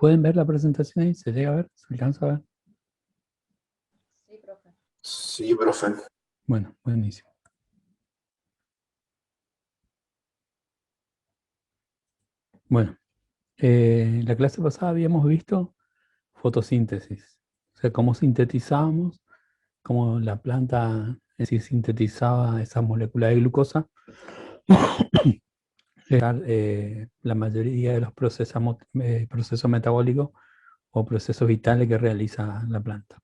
¿Pueden ver la presentación ahí? ¿Se llega a ver? ¿Se alcanza a ver? Sí, profe. Sí, profe. Bueno, buenísimo. Bueno, la clase pasada habíamos visto fotosíntesis. O sea, cómo sintetizábamos, cómo la planta en sí sintetizaba esas moléculas de glucosa. La mayoría de los procesos metabólicos o procesos vitales que realiza la planta.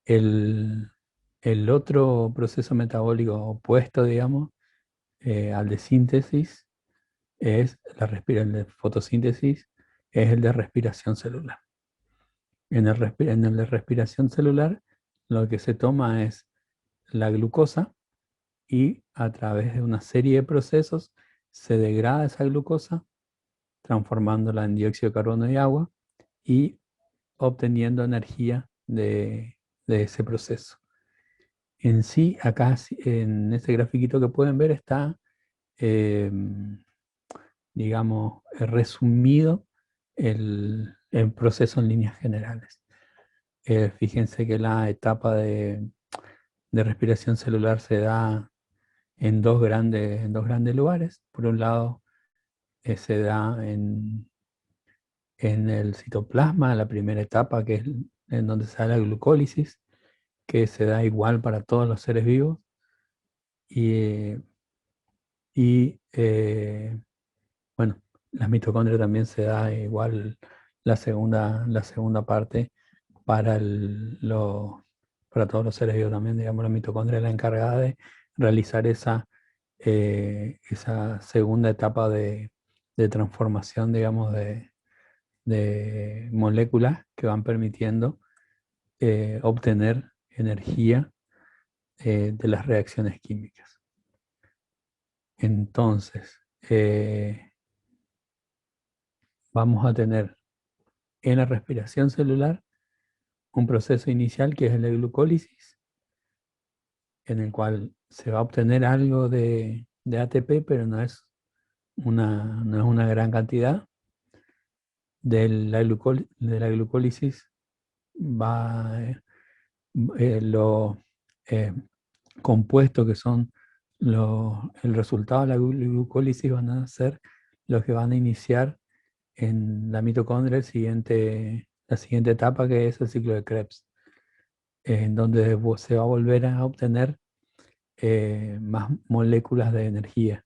El otro proceso metabólico opuesto, digamos, al de síntesis, es el de fotosíntesis, es el de respiración celular. En el de respiración celular, lo que se toma es la glucosa y a través de una serie de procesos se degrada esa glucosa, transformándola en dióxido de carbono y agua y obteniendo energía de ese proceso. En sí, acá en este grafiquito que pueden ver está, digamos, resumido el proceso en líneas generales. Fíjense que la etapa de respiración celular se da en dos grandes lugares. Por un lado, se da en el citoplasma, la primera etapa, que es en donde se da la glucólisis, que se da igual para todos los seres vivos. Bueno, las mitocondrias también se da igual la segunda parte para, para todos los seres vivos también. Digamos, la mitocondria es la encargada de realizar esa segunda etapa de transformación, digamos, de moléculas que van permitiendo obtener energía de las reacciones químicas. Entonces, vamos a tener en la respiración celular un proceso inicial que es el de glucólisis, en el cual se va a obtener algo de ATP, pero no es una gran cantidad. De la glucólisis va los compuestos que son el resultado de la glucólisis van a ser los que van a iniciar en la mitocondria la siguiente etapa, que es el ciclo de Krebs, en donde se va a volver a obtener más moléculas de energía,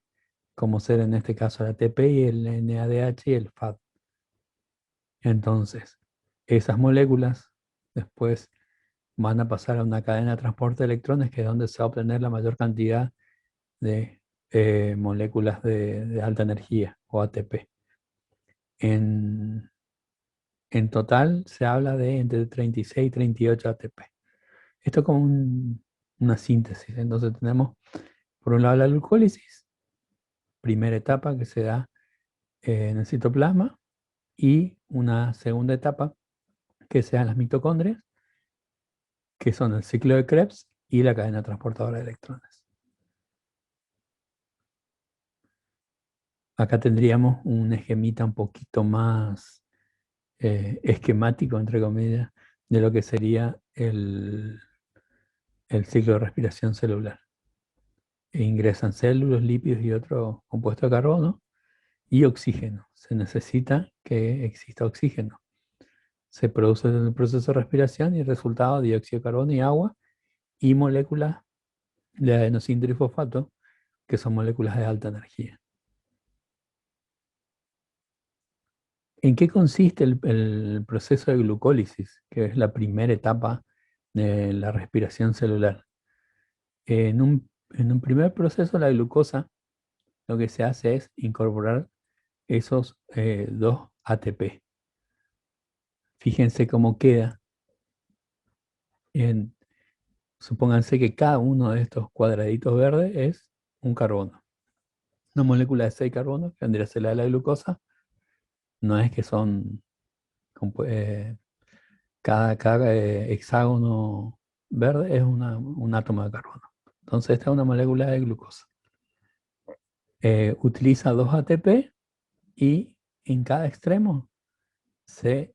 como ser en este caso el ATP y el NADH y el FAD. Entonces, esas moléculas después van a pasar a una cadena de transporte de electrones, que es donde se va a obtener la mayor cantidad de moléculas de alta energía o ATP. En total se habla de entre 36 y 38 ATP. Esto es como una síntesis. Entonces tenemos, por un lado, la glucólisis, primera etapa que se da en el citoplasma, y una segunda etapa que se da en las mitocondrias, que son el ciclo de Krebs y la cadena transportadora de electrones. Acá tendríamos un esquemita un poquito más esquemático, entre comillas, de lo que sería el ciclo de respiración celular. Ingresan células, lípidos y otro compuesto de carbono y oxígeno. Se necesita que exista oxígeno. Se produce en el proceso de respiración y el resultado dióxido de carbono y agua y moléculas de adenosín trifosfato, que son moléculas de alta energía. ¿En qué consiste el proceso de glucólisis, que es la primera etapa de la respiración celular? En un primer proceso, la glucosa, lo que se hace es incorporar esos dos ATP. Fíjense cómo queda. Supónganse que cada uno de estos cuadraditos verdes es un carbono. Una molécula de 6 carbonos, que vendría a ser la de la glucosa. No es que son cada hexágono verde es un átomo de carbono. Entonces esta es una molécula de glucosa. Utiliza 2 ATP y en cada extremo se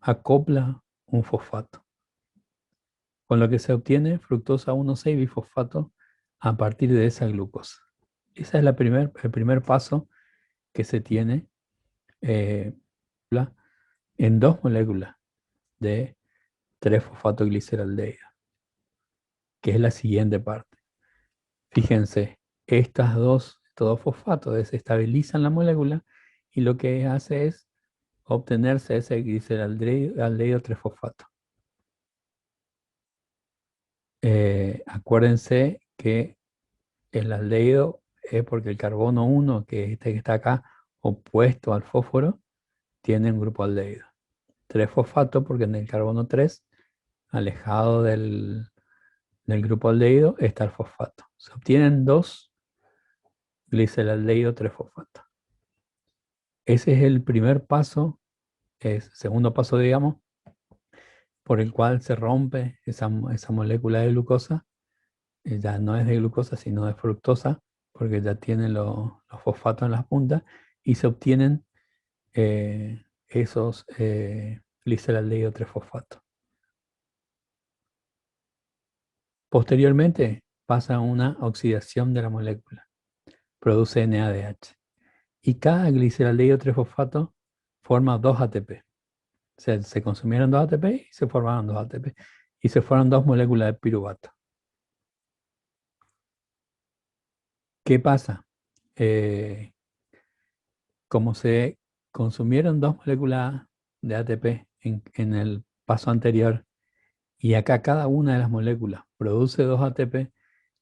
acopla un fosfato, con lo que se obtiene fructosa 1,6-bifosfato a partir de esa glucosa. Ese es el primer paso que se tiene eh, en dos moléculas de 3-fosfato-gliceraldehído, que es la siguiente parte. Fíjense, estos dos fosfatos desestabilizan la molécula y lo que hace es obtenerse ese gliceraldehído 3-fosfato. Acuérdense que el aldehído es porque el carbono 1, que es este que está acá, opuesto al fósforo, tiene un grupo aldehído. 3-fosfato porque en el carbono 3, alejado del grupo aldehído, está el fosfato. Se obtienen dos gliceraldehído 3-fosfato. Ese es el primer paso, segundo paso, digamos, por el cual se rompe esa molécula de glucosa. Ya no es de glucosa, sino de fructosa, porque ya tiene los fosfatos en las puntas, y se obtienen esos gliceraldehído 3-fosfato. Posteriormente pasa una oxidación de la molécula, produce NADH. Y cada gliceraldehído 3-fosfato forma 2 ATP. O sea, se consumieron 2 ATP y se formaron 2 ATP. Y se forman 2 moléculas de piruvato. ¿Qué pasa? Como se consumieron 2 moléculas de ATP en el paso anterior y acá cada una de las moléculas produce 2 ATP,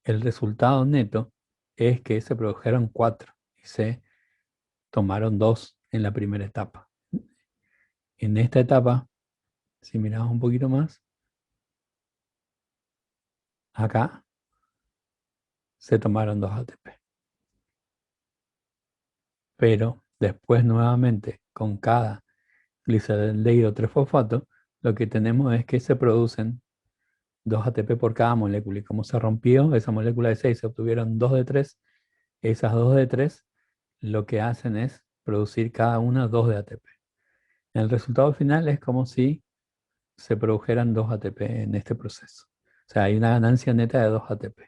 el resultado neto es que se produjeron 4 y se tomaron 2 en la primera etapa. En esta etapa, si miramos un poquito más, acá se tomaron 2 ATP. Pero después nuevamente con cada gliceraldehído 3-fosfato, lo que tenemos es que se producen 2 ATP por cada molécula. Y como se rompió esa molécula de 6, se obtuvieron 2 de 3. Esas 2 de 3 lo que hacen es producir cada una 2 de ATP. El resultado final es como si se produjeran 2 ATP en este proceso. O sea, hay una ganancia neta de 2 ATP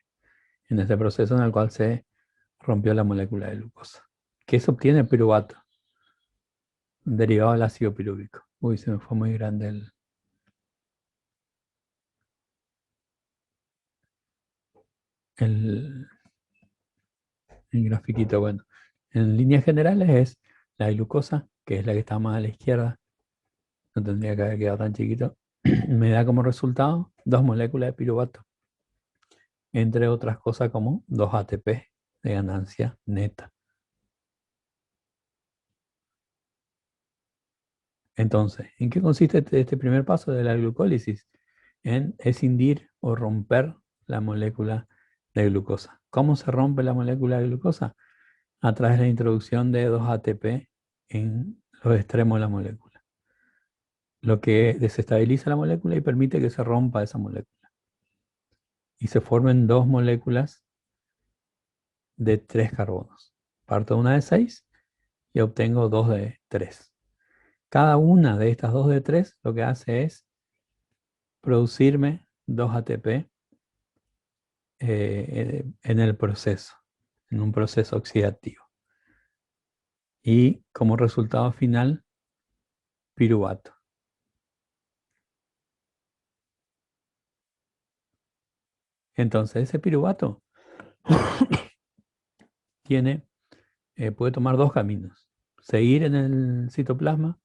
en este proceso en el cual se rompió la molécula de glucosa. ¿Qué se obtiene? Piruvato, derivado del ácido pirúvico. Uy, se me fue muy grande el grafiquito. Bueno, en líneas generales es la glucosa, que es la que está más a la izquierda, no tendría que haber quedado tan chiquito, me da como resultado 2 moléculas de piruvato, entre otras cosas como 2 ATP de ganancia neta. Entonces, ¿en qué consiste este primer paso de la glucólisis? En escindir o romper la molécula de glucosa. ¿Cómo se rompe la molécula de glucosa? A través de la introducción de 2 ATP en los extremos de la molécula, lo que desestabiliza la molécula y permite que se rompa esa molécula. Y se formen 2 moléculas de 3 carbonos. Parto de una de 6 y obtengo 2 de 3. Cada una de estas 2 de 3 lo que hace es producirme 2 ATP en el proceso, en un proceso oxidativo. Y como resultado final, piruvato. Entonces, ese piruvato puede tomar 2 caminos. Seguir en el citoplasma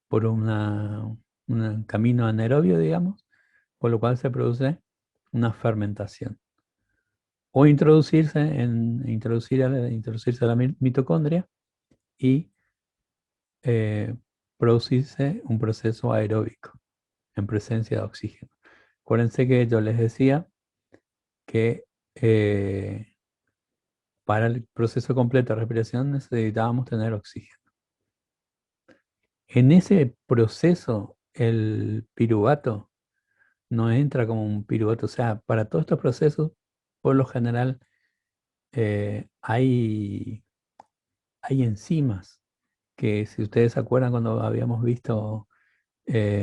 por un camino anaerobio, digamos, por lo cual se produce una fermentación. O introducirse a la mitocondria y producirse un proceso aeróbico en presencia de oxígeno. Acuérdense que yo les decía que para el proceso completo de respiración necesitábamos tener oxígeno. En ese proceso, el piruvato no entra como un piruvato. O sea, para todos estos procesos, por lo general, hay enzimas que si ustedes se acuerdan cuando habíamos visto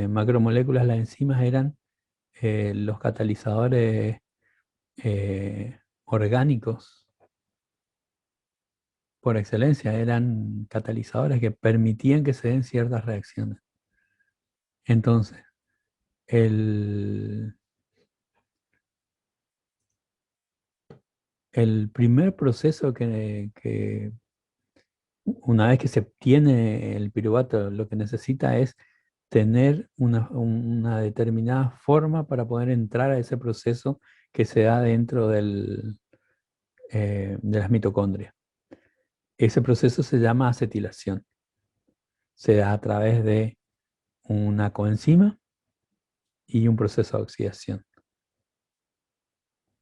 macromoléculas, las enzimas eran los catalizadores orgánicos por excelencia, eran catalizadores que permitían que se den ciertas reacciones. Entonces, el, el primer proceso que una vez que se obtiene el piruvato, lo que necesita es tener una determinada forma para poder entrar a ese proceso que se da dentro de las mitocondrias. Ese proceso se llama acetilación. Se da a través de una coenzima y un proceso de oxidación.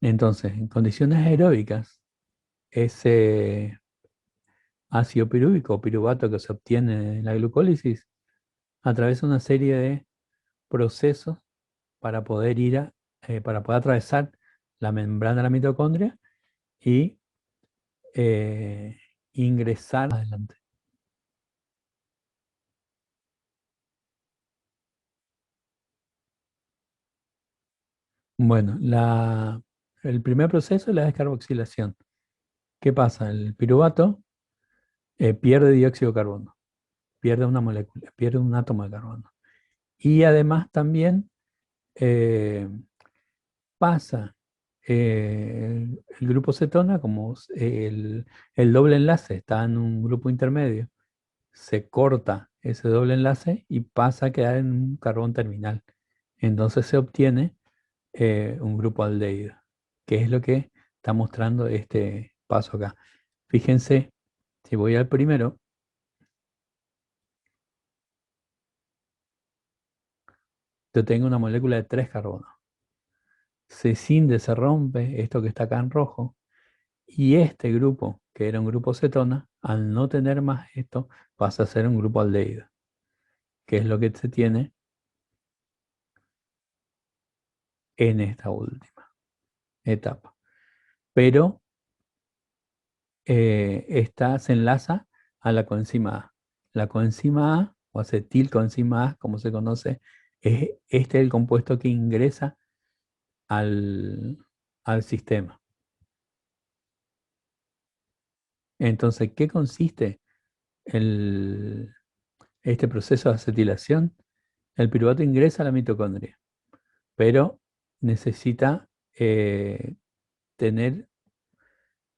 Entonces, en condiciones aeróbicas, ese ácido pirúvico o piruvato que se obtiene en la glucólisis atraviesa una serie de procesos para poder para poder atravesar la membrana de la mitocondria y eh, ingresar adelante. Bueno, el primer proceso es la descarboxilación. ¿Qué pasa? El piruvato pierde dióxido de carbono, pierde una molécula, pierde un átomo de carbono. Y además también eh, pasa el grupo cetona, como el doble enlace está en un grupo intermedio, se corta ese doble enlace y pasa a quedar en un carbón terminal. Entonces se obtiene un grupo aldehído, que es lo que está mostrando este paso acá. Fíjense, si voy al primero, yo tengo una molécula de 3 carbonos. Se cinde, se rompe esto que está acá en rojo, y este grupo, que era un grupo cetona, al no tener más esto, pasa a ser un grupo aldehído, que es lo que se tiene en esta última etapa. Pero esta se enlaza a la coenzima A. La coenzima A, o acetilcoenzima A, como se conoce, es el compuesto que ingresa al, al sistema. Entonces, ¿qué consiste este proceso de acetilación? El piruvato ingresa a la mitocondria, pero necesita tener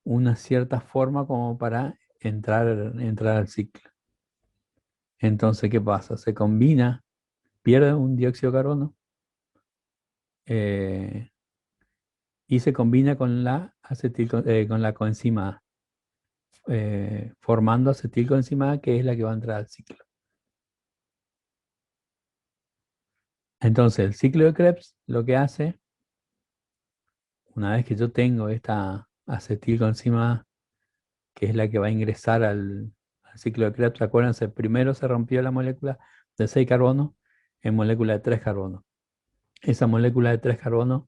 una cierta forma como para entrar al ciclo. Entonces, ¿qué pasa? Se combina, pierde un dióxido de carbono eh, y se combina con con la coenzima A, formando acetilcoenzima A, que es la que va a entrar al ciclo. Entonces, el ciclo de Krebs lo que hace, una vez que yo tengo esta acetilcoenzima A, que es la que va a ingresar al ciclo de Krebs, acuérdense, primero se rompió la molécula de 6 carbonos en molécula de 3 carbonos. Esa molécula de 3 carbonos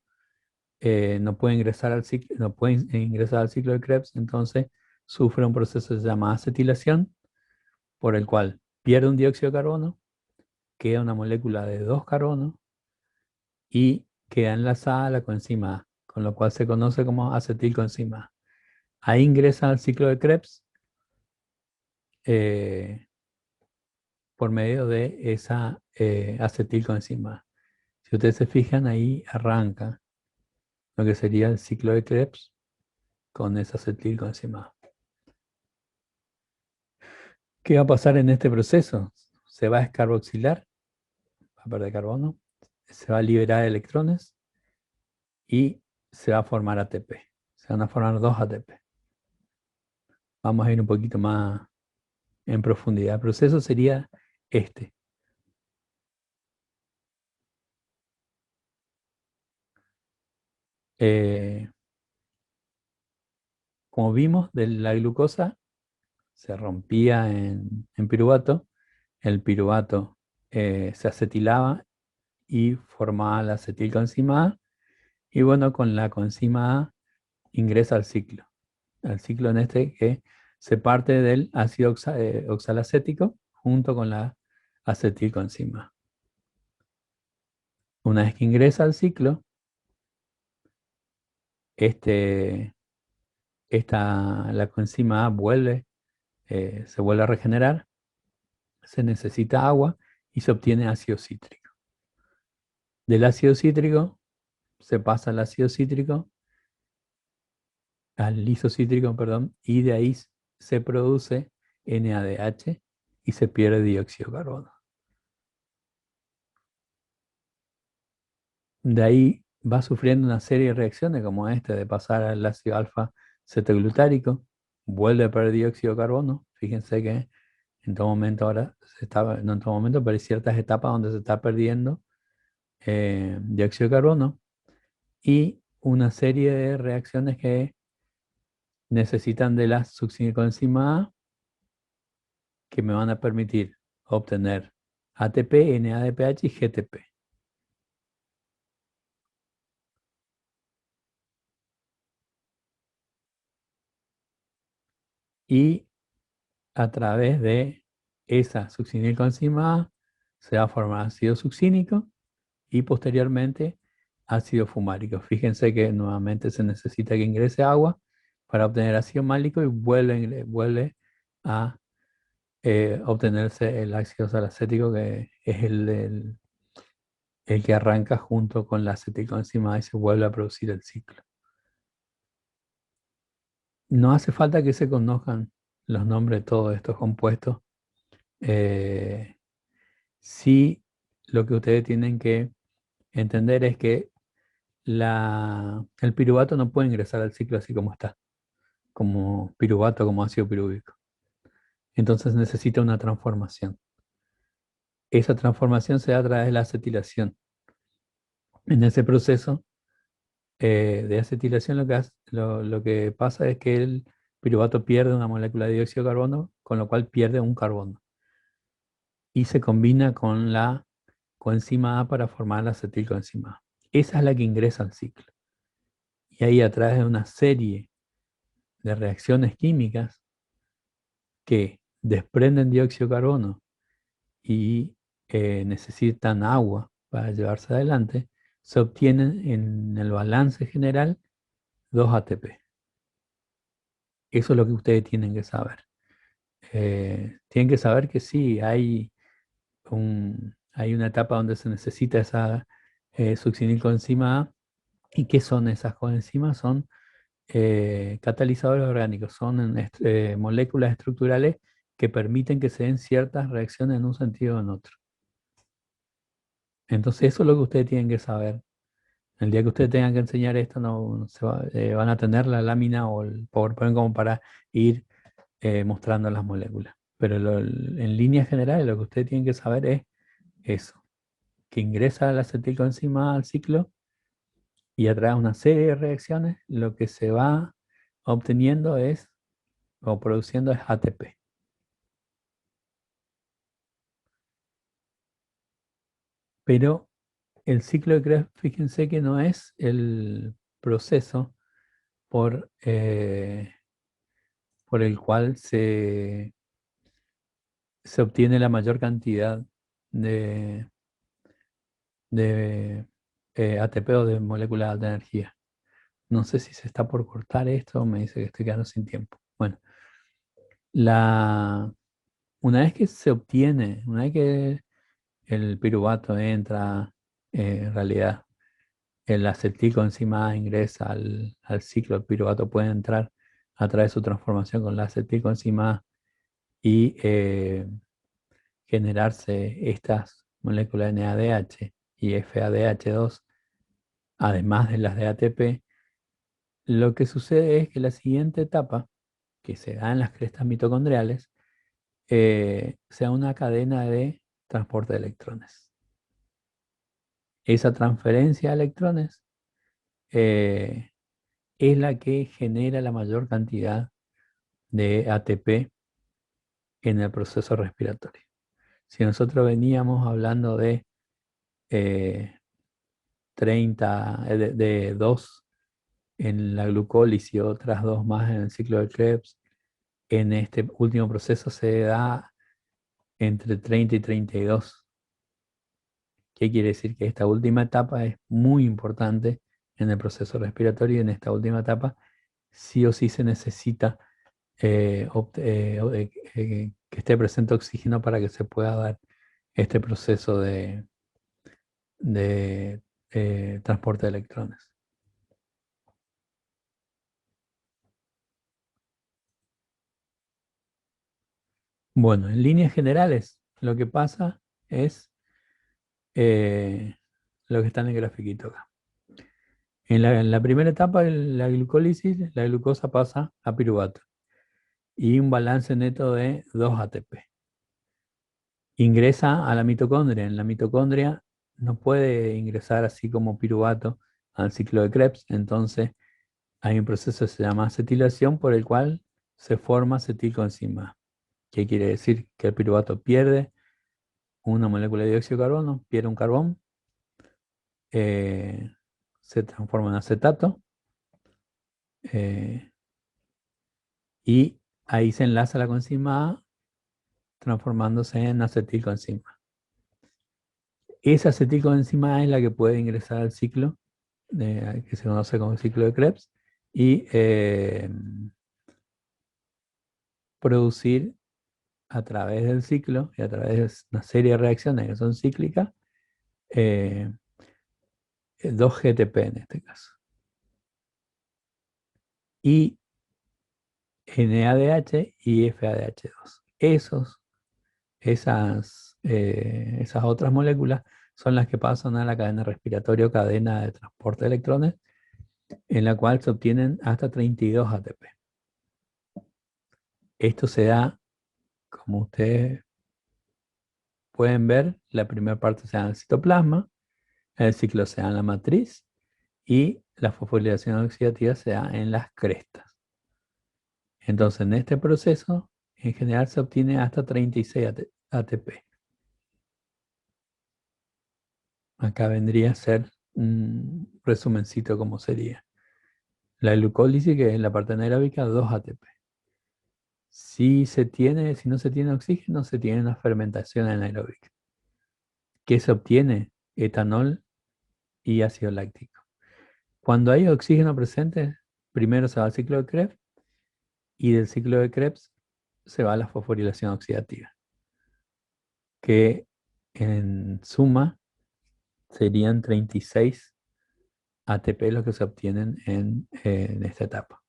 no puede ingresar al ciclo, no puede ingresar al ciclo de Krebs, entonces sufre un proceso que se llama acetilación, por el cual pierde un dióxido de carbono, queda una molécula de 2 carbonos y queda enlazada a la coenzima A, con lo cual se conoce como acetilcoenzima A. Ahí ingresa al ciclo de Krebs eh, por medio de esa acetilcoenzima A. Si ustedes se fijan, ahí arranca lo que sería el ciclo de Krebs con esa acetilcoenzima A. ¿Qué va a pasar en este proceso? Se va a descarboxilar, va a perder carbono, se va a liberar electrones y se va a formar ATP. Se van a formar 2 ATP. Vamos a ir un poquito más en profundidad. El proceso sería este. Eh, Como vimos, de la glucosa se rompía en piruvato, el piruvato se acetilaba y formaba la acetilcoenzima A, y bueno, con la coenzima A ingresa al ciclo en este que se parte del ácido oxalacético junto con la acetilcoenzima. Una vez que ingresa al ciclo, la coenzima A se vuelve a regenerar, se necesita agua y se obtiene ácido cítrico. Del ácido cítrico se pasa al ácido cítrico, al lisocítrico, perdón, y de ahí se produce NADH y se pierde dióxido de carbono. De ahí va sufriendo una serie de reacciones como esta de pasar al ácido alfa cetoglutárico, vuelve a perder dióxido de carbono. Fíjense que en todo momento ahora no en todo momento, pero hay ciertas etapas donde se está perdiendo dióxido de carbono y una serie de reacciones que necesitan de la succinilcoenzima A que me van a permitir obtener ATP, NADPH y GTP. Y a través de esa succinilcoenzima A se va a formar ácido succínico y posteriormente ácido fumárico. Fíjense que nuevamente se necesita que ingrese agua para obtener ácido málico y vuelve a obtenerse el ácido salacético, que es el que arranca junto con la acetilcoenzima A y se vuelve a producir el ciclo. No hace falta que se conozcan los nombres de todos estos compuestos. Sí, lo que ustedes tienen que entender es que el piruvato no puede ingresar al ciclo así como está, como piruvato, como ácido pirúvico. Entonces necesita una transformación. Esa transformación se da a través de la acetilación. En ese proceso de acetilación lo que pasa es que el piruvato pierde una molécula de dióxido de carbono, con lo cual pierde un carbono. Y se combina con la coenzima A para formar la acetilcoenzima A. Esa es la que ingresa al ciclo. Y ahí a través de una serie de reacciones químicas que desprenden dióxido de carbono y necesitan agua para llevarse adelante, se obtienen en el balance general 2 ATP. Eso es lo que ustedes tienen que saber. Tienen que saber que sí, hay una etapa donde se necesita esa succinilcoenzima A. ¿Y qué son esas coenzimas? Son catalizadores orgánicos, son moléculas estructurales que permiten que se den ciertas reacciones en un sentido o en otro. Entonces eso es lo que ustedes tienen que saber. El día que ustedes tengan que enseñar esto, no van a tener la lámina o el PowerPoint como para ir mostrando las moléculas. Pero en líneas generales lo que ustedes tienen que saber es eso, que ingresa la acetilcoenzima al ciclo y a través de una serie de reacciones lo que se va obteniendo o produciendo es ATP. Pero el ciclo de Krebs, fíjense que no es el proceso por el cual se obtiene la mayor cantidad de, de ATP o de moléculas de alta energía. No sé si se está por cortar esto o me dice que estoy quedando sin tiempo. Bueno, una vez que se obtiene, una vez que el piruvato entra, en realidad el acetilcoenzima ingresa al ciclo, el piruvato puede entrar a través de su transformación con la acetilcoenzima y generarse estas moléculas NADH y FADH2, además de las de ATP. Lo que sucede es que la siguiente etapa, que se da en las crestas mitocondriales, sea una cadena de transporte de electrones. Esa transferencia de electrones eh, es la que genera la mayor cantidad de ATP en el proceso respiratorio. Si nosotros veníamos hablando de 30, de 2 en la glucólisis y otras 2 más en el ciclo de Krebs, en este último proceso se da entre 30 y 32. ¿Qué quiere decir? Que esta última etapa es muy importante en el proceso respiratorio y en esta última etapa sí o sí se necesita que esté presente oxígeno para que se pueda dar este proceso de transporte de electrones. Bueno, en líneas generales, lo que pasa es lo que está en el grafiquito acá. En la primera etapa de la glucólisis, la glucosa pasa a piruvato y un balance neto de 2 ATP. Ingresa a la mitocondria. En la mitocondria no puede ingresar así como piruvato al ciclo de Krebs, entonces hay un proceso que se llama acetilación por el cual se forma acetilcoenzima A. ¿Qué quiere decir? Que el piruvato pierde una molécula de dióxido de carbono, pierde un carbón, eh, se transforma en acetato eh, y ahí se enlaza la coenzima A transformándose en acetilcoenzima A. Esa acetilcoenzima A es la que puede ingresar al ciclo que se conoce como ciclo de Krebs y producir a través del ciclo y a través de una serie de reacciones que son cíclicas, eh, 2 GTP en este caso. Y NADH y FADH2. Esas otras moléculas son las que pasan a la cadena respiratoria o cadena de transporte de electrones, en la cual se obtienen hasta 32 ATP. Esto se da, como ustedes pueden ver, la primera parte se da en el citoplasma, el ciclo se da en la matriz y la fosforilación oxidativa se da en las crestas. Entonces, en este proceso, en general se obtiene hasta 36 ATP. Acá vendría a ser un resumencito como sería. La glucólisis, que es la parte anaeróbica, 2 ATP. Si no se tiene oxígeno, se tiene una fermentación anaeróbica. ¿Qué se obtiene? Etanol y ácido láctico. Cuando hay oxígeno presente, primero se va al ciclo de Krebs y del ciclo de Krebs se va a la fosforilación oxidativa, que en suma serían 36 ATP los que se obtienen en esta etapa.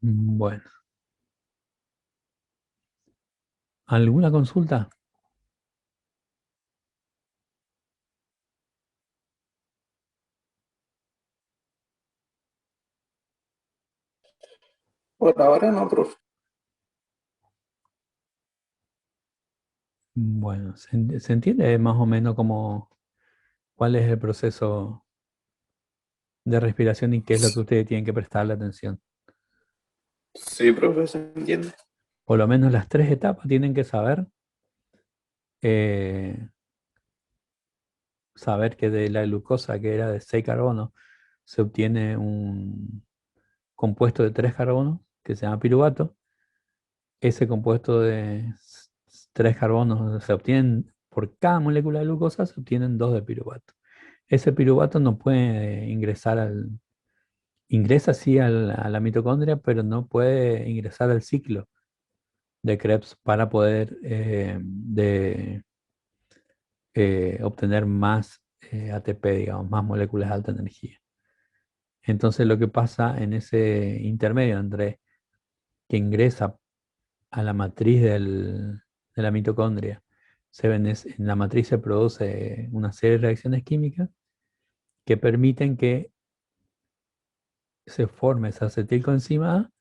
Bueno, ¿alguna consulta? Por ahora no, profe. Bueno, ¿se entiende más o menos cuál es el proceso de respiración y qué es lo que ustedes tienen que prestarle atención? Sí, profe, se entiende. Por lo menos las 3 etapas tienen que saber que de la glucosa, que era de 6 carbonos, se obtiene un compuesto de 3 carbonos que se llama piruvato. Ese compuesto de 3 carbonos se obtienen por cada molécula de glucosa, se obtienen 2 de piruvato. Ese piruvato no puede ingresa sí a la mitocondria, pero no puede ingresar al ciclo de Krebs para poder obtener más ATP, digamos, más moléculas de alta energía. Entonces lo que pasa en ese intermedio entre que ingresa a la matriz de la mitocondria, en la matriz se produce una serie de reacciones químicas que permiten que se forme esa acetilcoenzima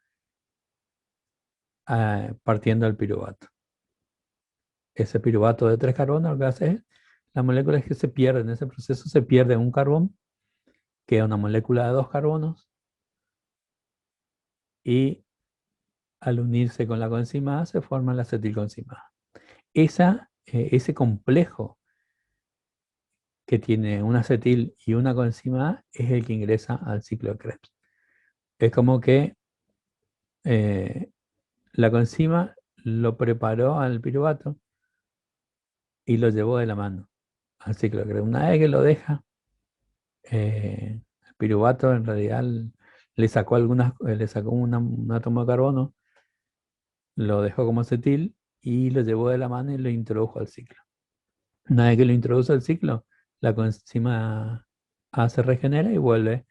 A partiendo del piruvato. Ese piruvato de 3 carbonos lo que hace es, la molécula es que se pierde, en ese proceso se pierde un carbón, queda una molécula de 2 carbonos y al unirse con la coenzima A se forma la acetilcoenzima A. Ese complejo que tiene un acetil y una coenzima A es el que ingresa al ciclo de Krebs. Es como que la coenzima lo preparó al piruvato y lo llevó de la mano al ciclo de Krebs. Una vez que lo deja, el piruvato en realidad le sacó un átomo de carbono, lo dejó como acetil y lo llevó de la mano y lo introdujo al ciclo. Una vez que lo introduce al ciclo, la coenzima A se regenera y vuelve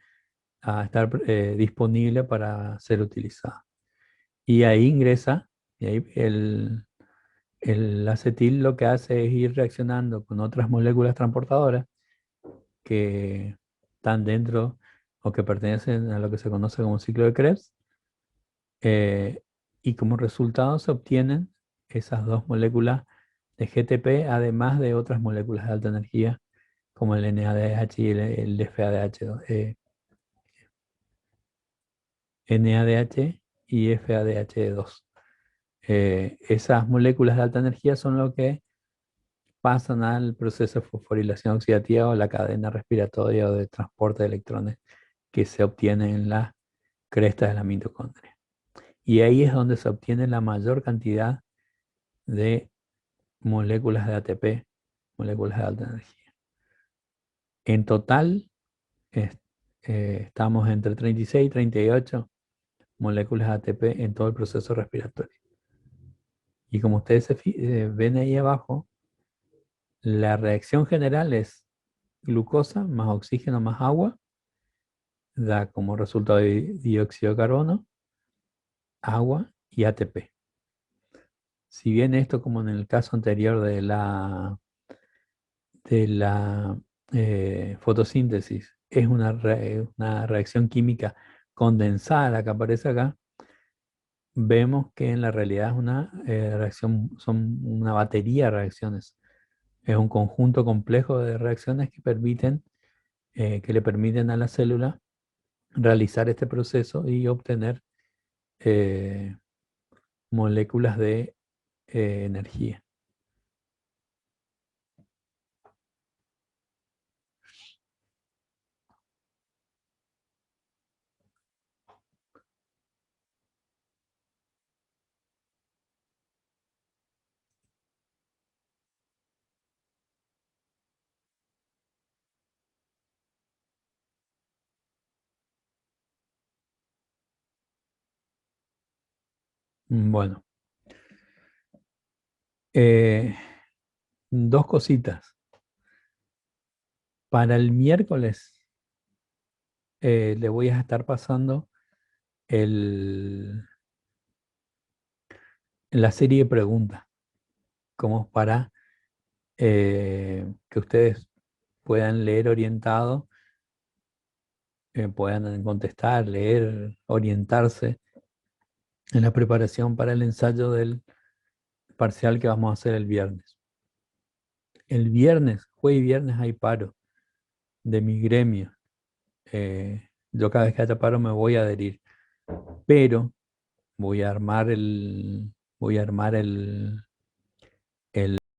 a estar disponible para ser utilizada. Y ahí ingresa, y ahí el acetil lo que hace es ir reaccionando con otras moléculas transportadoras que están dentro o que pertenecen a lo que se conoce como ciclo de Krebs, y como resultado se obtienen esas dos moléculas de GTP, además de otras moléculas de alta energía, como el NADH y el FADH2, NADH y FADH2. Esas moléculas de alta energía son lo que pasan al proceso de fosforilación oxidativa o la cadena respiratoria o de transporte de electrones que se obtiene en las crestas de la mitocondria. Y ahí es donde se obtiene la mayor cantidad de moléculas de ATP, moléculas de alta energía. En total, estamos entre 36 y 38 moléculas de ATP en todo el proceso respiratorio. Y como ustedes ven ahí abajo, la reacción general es glucosa más oxígeno más agua, da como resultado dióxido de carbono, agua y ATP. Si bien esto, como en el caso anterior de la fotosíntesis, es una reacción química condensada la que aparece acá, vemos que en la realidad es una reacción, son una batería de reacciones. Es un conjunto complejo de reacciones que le permiten a la célula realizar este proceso y obtener moléculas de energía. Bueno, dos cositas. Para el miércoles le voy a estar pasando la serie de preguntas, como para que ustedes puedan leer orientado, puedan contestar, leer, orientarse en la preparación para el ensayo del parcial que vamos a hacer el viernes. El viernes, jueves y viernes hay paro de mi gremio. Yo cada vez que haya paro me voy a adherir, pero voy a armar el